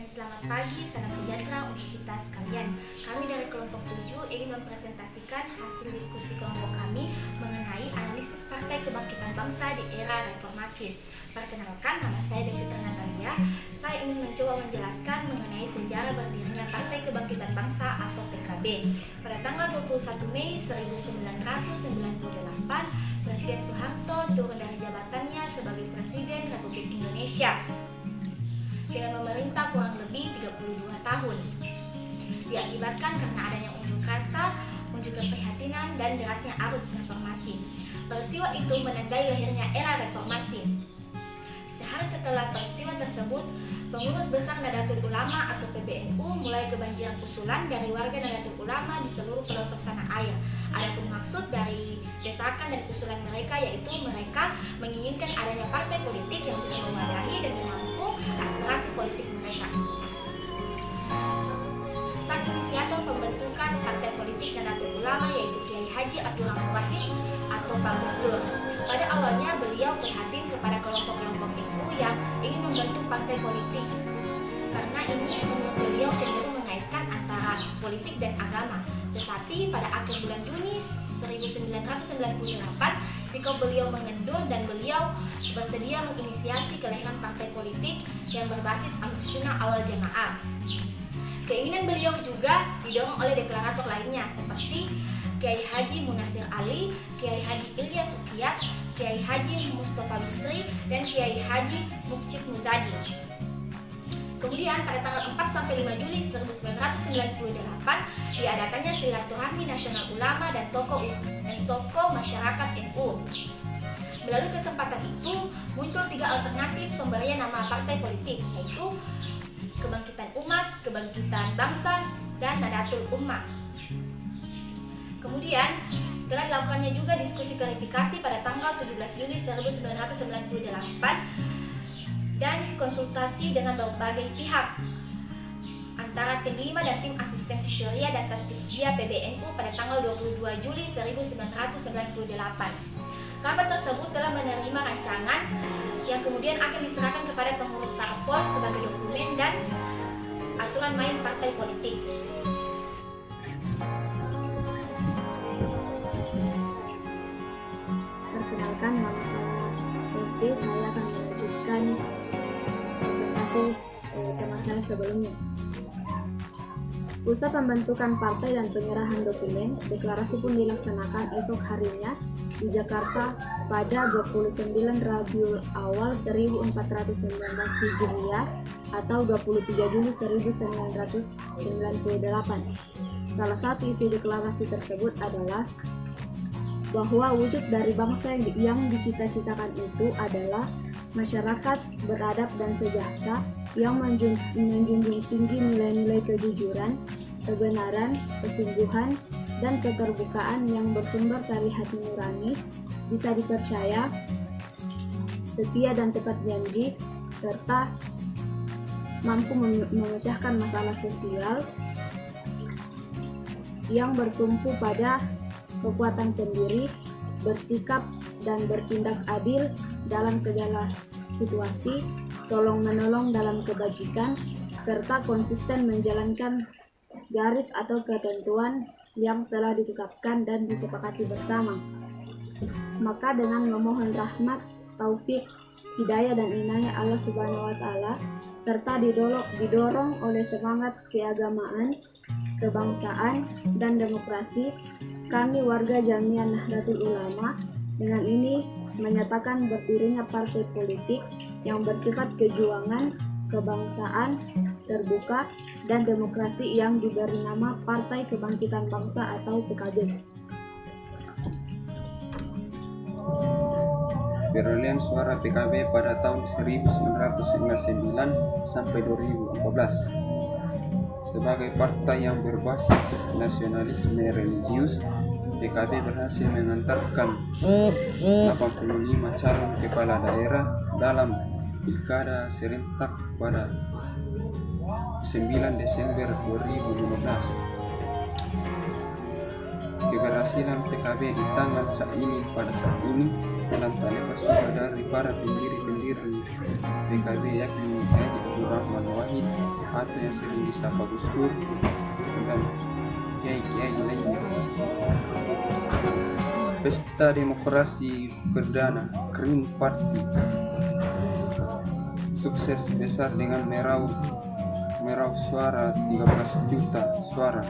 Dan selamat pagi, salam sejahtera untuk kita sekalian. Kami dari kelompok 7 ingin mempresentasikan hasil diskusi kelompok kami mengenai analisis Partai Kebangkitan Bangsa di era reformasi. Perkenalkan, nama saya Devitra Natalia. Saya ingin mencoba menjelaskan mengenai sejarah berdirinya Partai Kebangkitan Bangsa atau PKB. Pada tanggal 21 Mei 1998, Presiden Soeharto turun dari jabatannya sebagai Presiden Republik Indonesia dengan memerintah kurang lebih 32 tahun. Diakibatkan karena adanya unjuk rasa, unjuk keprihatinan, dan derasnya arus reformasi. Peristiwa itu menandai lahirnya era reformasi. Sehari setelah peristiwa tersebut, pengurus besar Nahdlatul Ulama atau PBNU mulai kebanjiran usulan dari warga Nahdlatul Ulama di seluruh pelosok tanah air. Adapun maksud dari desakan dan usulan mereka yaitu mereka menginginkan adanya partai politik yang bisa mewadahi dan menampung aspirasi politik mereka. Sang inisiator pembentukan partai politik Nahdlatul Ulama yaitu Kiai Haji Abdul Rahman Wahid atau Pak Gus Dur. Pada awalnya beliau prihatin kepada kelompok-kelompok NU yang ingin membentuk partai politik karena ini menurut beliau cenderung mengaitkan antara politik dan agama. Tetapi pada akhir bulan Juni 1998, sikap beliau mengendur dan beliau bersedia menginisiasi kelahiran partai politik yang berbasis Ahlus Sunnah Wal Jamaah. Keinginan beliau juga didorong oleh deklarator lainnya seperti Kiai Haji Munasir Ali, Kiai Haji Ilyas Ukiyat, Kiai Haji Mustafa Bisri, dan Kiai Haji Mukcik Muzadi. Kemudian pada tanggal 4-5 Juli 1998 diadakannya silaturahmi nasional ulama dan tokoh masyarakat NU. Melalui kesempatan itu muncul 3 alternatif pemberian nama partai politik, yaitu Kebangkitan Umat, Kebangkitan Bangsa, dan Nahdlatul Ummah. Kemudian telah dilakukannya juga diskusi verifikasi pada tanggal 17 Juli 1998 dan konsultasi dengan berbagai pihak antara tim 5 dan tim asistensi Syariah dan tertib Sia PBNU pada tanggal 22 Juli 1998. Kabar tersebut telah menerima rancangan yang kemudian akan diserahkan kepada pengurus parpol sebagai dokumen dan aturan main partai politik. Perkenalkan, nama saya Fensi. Saya akan melanjutkan presentasi tema saya sebelumnya. Pusat pembentukan partai dan penyerahan dokumen deklarasi pun dilaksanakan esok harinya di Jakarta pada 29 Rabiul Awal 1419 Hijriah atau 23 Juli 1998. Salah satu isi deklarasi tersebut adalah bahwa wujud dari bangsa yang dicita-citakan itu adalah masyarakat beradab dan sejahtera yang menjunjung tinggi nilai-nilai kejujuran, kebenaran, kesungguhan, dan keterbukaan yang bersumber dari hati nurani, bisa dipercaya, setia dan tepat janji, serta mampu memecahkan masalah sosial yang bertumpu pada kekuatan sendiri, bersikap dan bertindak adil dalam segala situasi, tolong-menolong dalam kebajikan, serta konsisten menjalankan garis atau ketentuan yang telah ditetapkan dan disepakati bersama. Maka dengan memohon rahmat, taufik, hidayah dan inayah Allah Subhanahu wa Ta'ala, serta didorong oleh semangat keagamaan, kebangsaan, dan demokrasi, kami warga Jamiah Nahdlatul Ulama dengan ini menyatakan berdirinya partai politik yang bersifat kejuangan, kebangsaan, terbuka, dan demokrasi yang diberi nama Partai Kebangkitan Bangsa atau PKB. Perolehan suara PKB pada tahun 1999 sampai 2014. Sebagai partai yang berbasis nasionalisme religius, PKB berhasil mengantarkan 85 calon kepala daerah dalam pilkada serentak pada 9 Desember 2015. Keberhasilan PKB di tangan pada saat ini dan tak lepas juga dari para pendiri-pendiri PKB yakni Haji Abdurrahman Wahid atau yang sering disapa Gus Dur dan kiai-kiai lainnya. Pesta Demokrasi Perdana Green Party sukses besar dengan meraup suara 13 juta suara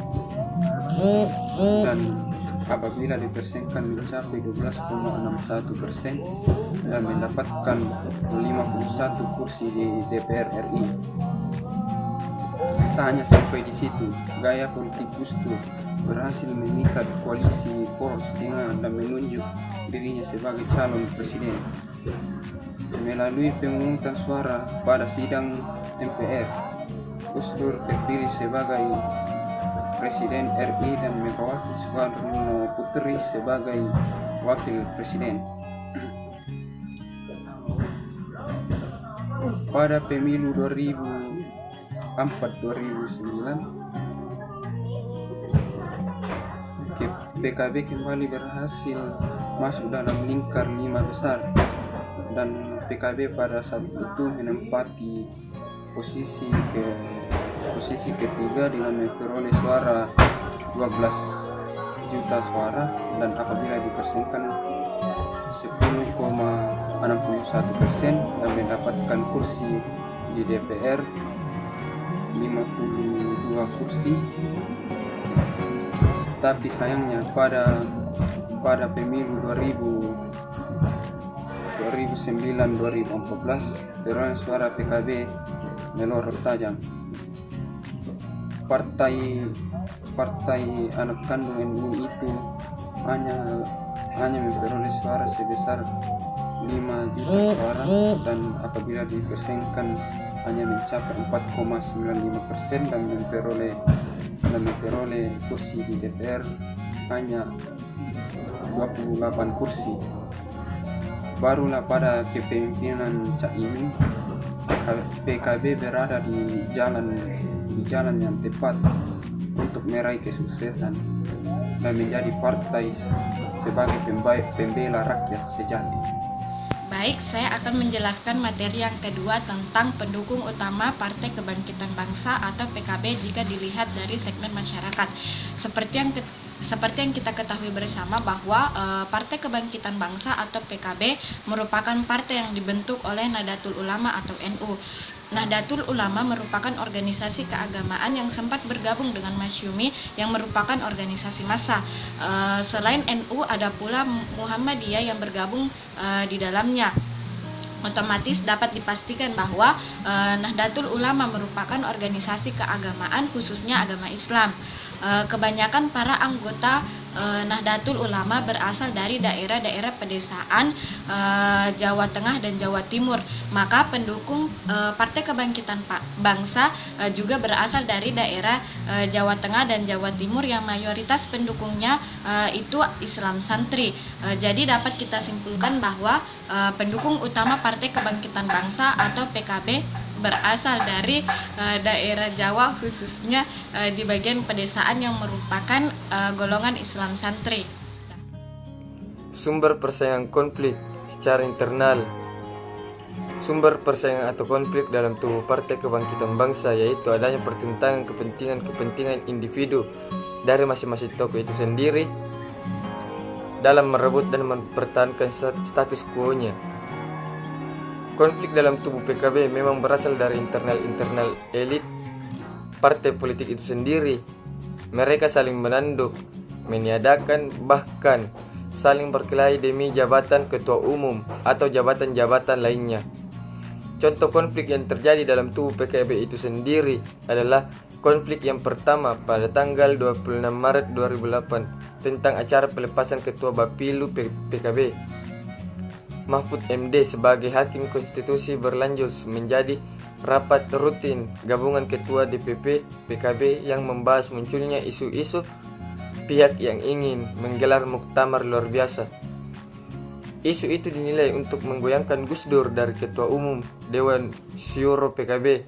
dan apabila dipersenkan mencapai 12,61% dan mendapatkan 51 kursi di DPR RI. Tak hanya sampai di situ, gaya politik Gus Dur berhasil mengikat koalisi poros tengah dan menunjuk dirinya sebagai calon presiden. Melalui pemungutan suara pada sidang MPR, Gus Dur terpilih sebagai Presiden RI dan Megawati Soekarno Putri sebagai Wakil Presiden. Pada pemilu 2004-2009, PKB kembali berhasil masuk dalam lingkar 5 besar dan PKB pada saat itu menempati posisi ketiga dengan memperoleh suara 12 juta suara dan apabila dipersenkan 10,61% dan mendapatkan kursi di DPR 52 kursi. Tapi sayangnya pada pemilu 2009-2014 perolehan suara PKB melorot tajam. Partai anak kandung NU itu hanya memperoleh suara sebesar 5 juta suara dan apabila dipersenkan hanya mencapai 4,95% dan memperoleh kursi di DPR hanya 28 kursi. Barulah pada kepemimpinan Caimin PKB berada di jalan yang tepat untuk meraih kesuksesan dan menjadi partai sebagai pembela rakyat sejati. Baik, saya akan menjelaskan materi yang kedua tentang pendukung utama Partai Kebangkitan Bangsa atau PKB jika dilihat dari segmen masyarakat. Seperti yang kita ketahui bersama bahwa Partai Kebangkitan Bangsa atau PKB merupakan partai yang dibentuk oleh Nahdlatul Ulama atau NU. Nahdlatul Ulama merupakan organisasi keagamaan yang sempat bergabung dengan Masyumi yang merupakan organisasi massa. Selain NU ada pula Muhammadiyah yang bergabung di dalamnya. Otomatis dapat dipastikan bahwa Nahdlatul Ulama merupakan organisasi keagamaan khususnya agama Islam. Kebanyakan para anggota Nahdlatul Ulama berasal dari daerah-daerah pedesaan Jawa Tengah dan Jawa Timur. Maka pendukung Partai Kebangkitan Bangsa juga berasal dari daerah Jawa Tengah dan Jawa Timur yang mayoritas pendukungnya itu Islam santri. Jadi dapat kita simpulkan bahwa pendukung utama Partai Kebangkitan Bangsa atau PKB berasal dari daerah Jawa khususnya di bagian pedesaan yang merupakan golongan Islam santri. Sumber persaingan konflik secara internal. Sumber persaingan atau konflik dalam tubuh Partai Kebangkitan Bangsa yaitu adanya pertentangan kepentingan individu dari masing-masing tokoh itu sendiri dalam merebut dan mempertahankan status quo-nya. Konflik dalam tubuh PKB memang berasal dari internal elit partai politik itu sendiri. Mereka saling menanduk, meniadakan, bahkan saling berkelahi demi jabatan ketua umum atau jabatan-jabatan lainnya. Contoh konflik yang terjadi dalam tubuh PKB itu sendiri adalah konflik yang pertama pada tanggal 26 Maret 2008 tentang acara pelepasan ketua Bapilu PKB. Mahfud MD sebagai Hakim Konstitusi berlanjut menjadi rapat rutin gabungan ketua DPP PKB yang membahas munculnya isu-isu pihak yang ingin menggelar muktamar luar biasa. Isu itu dinilai untuk menggoyangkan Gus Dur dari Ketua Umum Dewan Syuro PKB.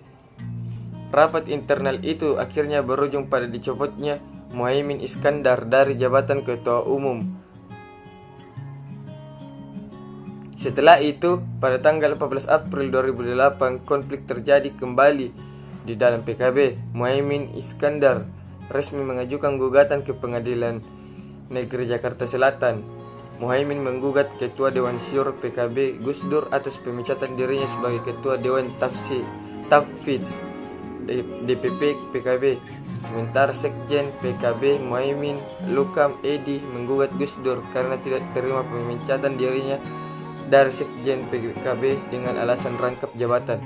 Rapat internal itu akhirnya berujung pada dicopotnya Muhaimin Iskandar dari jabatan Ketua Umum. Setelah itu, pada tanggal 14 April 2008, konflik terjadi kembali di dalam PKB. Muhaimin Iskandar resmi mengajukan gugatan ke Pengadilan Negeri Jakarta Selatan. Muhaimin menggugat Ketua Dewan Syuro PKB Gus Dur atas pemecatan dirinya sebagai Ketua Dewan Tahfidz DPP PKB. Sementara Sekjen PKB Muhaimin Lukam Edi menggugat Gus Dur karena tidak terima pemecatan dirinya dari Sekjen PKB dengan alasan rangkap jabatan.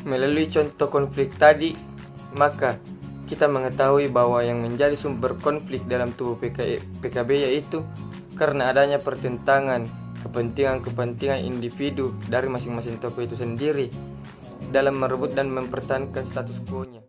Melalui contoh konflik tadi, maka kita mengetahui bahwa yang menjadi sumber konflik dalam tubuh PKB yaitu karena adanya pertentangan kepentingan individu dari masing-masing tokoh itu sendiri dalam merebut dan mempertahankan status quo-nya.